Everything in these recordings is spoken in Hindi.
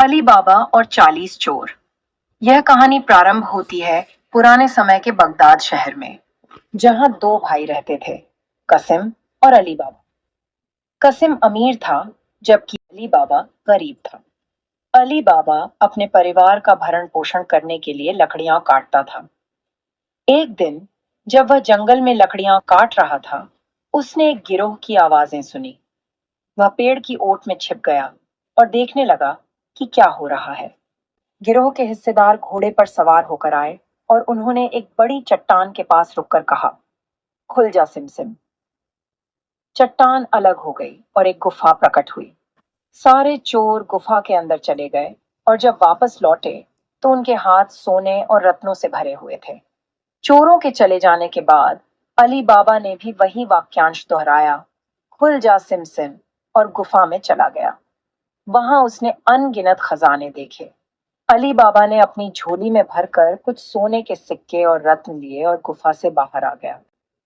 अली बाबा और 40 चोर। यह कहानी प्रारंभ होती है पुराने समय के बगदाद शहर में, जहां दो भाई रहते थे, कसिम और अली बाबा। कसिम अमीर था, जबकि अली बाबा गरीब था। अली बाबा अपने परिवार का भरण पोषण करने के लिए लकड़ियां काटता था। एक दिन जब वह जंगल में लकड़ियां काट रहा था, उसने एक गिरोह की आवाजें सुनी। वह पेड़ की ओट में छिप गया और देखने लगा कि क्या हो रहा है। गिरोह के हिस्सेदार घोड़े पर सवार होकर आए और उन्होंने एक बड़ी चट्टान के पास रुककर कहा, खुल जा सिमसिम। चट्टान अलग हो गई और एक गुफा प्रकट हुई। सारे चोर गुफा के अंदर चले गए और जब वापस लौटे तो उनके हाथ सोने और रत्नों से भरे हुए थे। चोरों के चले जाने के बाद अली बाबा ने भी वही वाक्यांश दोहराया, खुल जा सिमसिम, और गुफा में चला गया। वहां उसने अनगिनत खजाने देखे। अली बाबा ने अपनी झोली में भरकर कुछ सोने के सिक्के और रत्न लिए और गुफा से बाहर आ गया।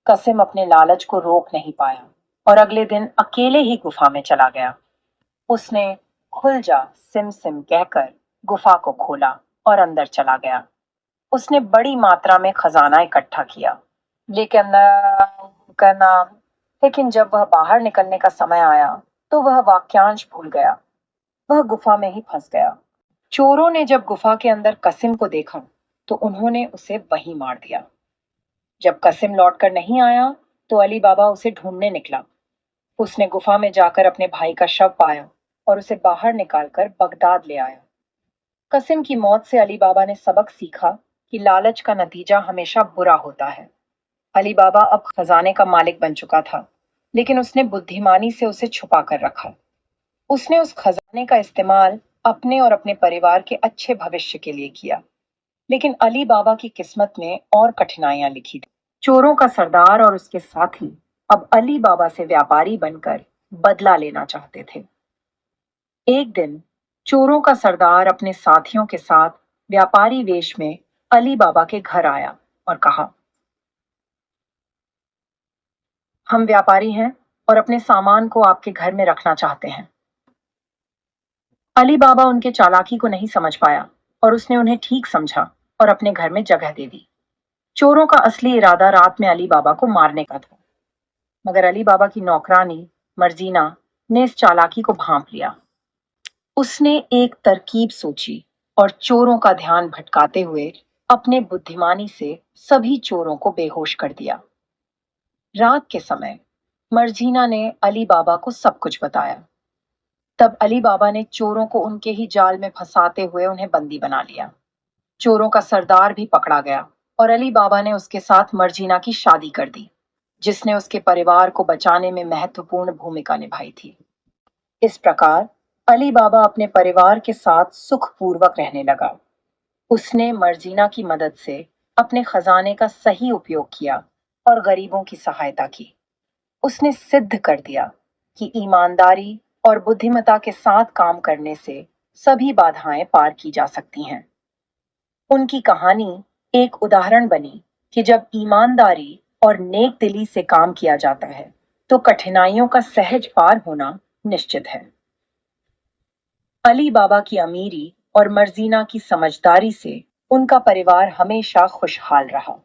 कसिम अपने लालच को रोक नहीं पाया और अगले दिन अकेले ही गुफा में चला गया। उसने खुल जा सिम सिम कहकर गुफा को खोला और अंदर चला गया। उसने बड़ी मात्रा में खजाना इकट्ठा किया, लेकिन करना लेकिन जब वह बाहर निकलने का समय आया तो वह वाक्यांश भूल गया। वह गुफा में ही फंस गया। चोरों ने जब गुफा के अंदर कसिम को देखा तो उन्होंने उसे वहीं मार दिया। जब कसिम लौटकर नहीं आया तो अली बाबा उसे ढूंढने निकला। उसने गुफा में जाकर अपने भाई का शव पाया और उसे बाहर निकालकर बगदाद ले आया। कसिम की मौत से अली बाबा ने सबक सीखा कि लालच का नतीजा हमेशा बुरा होता है। अली बाबा अब खजाने का मालिक बन चुका था, लेकिन उसने बुद्धिमानी से उसे छुपा कर रखा। उसने उस खजाने का इस्तेमाल अपने और अपने परिवार के अच्छे भविष्य के लिए किया। लेकिन अली बाबा की किस्मत में और कठिनाइयां लिखी थी। चोरों का सरदार और उसके साथी अब अली बाबा से व्यापारी बनकर बदला लेना चाहते थे। एक दिन चोरों का सरदार अपने साथियों के साथ व्यापारी वेश में अली बाबा के घर आया और कहा, हम व्यापारी हैं और अपने सामान को आपके घर में रखना चाहते हैं। अली बाबा उनके चालाकी को नहीं समझ पाया और उसने उन्हें ठीक समझा और अपने घर में जगह दे दी। चोरों का असली इरादा रात में अली बाबा को मारने का था, मगर अली बाबा की नौकरानी मर्जीना ने इस चालाकी को भांप लिया। उसने एक तरकीब सोची और चोरों का ध्यान भटकाते हुए अपने बुद्धिमानी से सभी चोरों को बेहोश कर दिया। रात के समय मर्जीना ने अली बाबा को सब कुछ बताया। तब अली बाबा ने चोरों को उनके ही जाल में फंसाते हुए उन्हें बंदी बना लिया। चोरों का सरदार भी पकड़ा गया और अली बाबा ने उसके साथ मर्जीना की शादी कर दी, जिसने उसके परिवार को बचाने में महत्वपूर्ण भूमिका निभाई थी। इस प्रकार अली बाबा अपने परिवार के साथ सुखपूर्वक रहने लगा। उसने मर्जीना की मदद से अपने खजाने का सही उपयोग किया और गरीबों की सहायता की। उसने सिद्ध कर दिया कि ईमानदारी और बुद्धिमत्ता के साथ काम करने से सभी बाधाएं पार की जा सकती हैं। उनकी कहानी एक उदाहरण बनी कि जब ईमानदारी और नेक दिली से काम किया जाता है तो कठिनाइयों का सहज पार होना निश्चित है। अली बाबा की अमीरी और मर्जीना की समझदारी से उनका परिवार हमेशा खुशहाल रहा।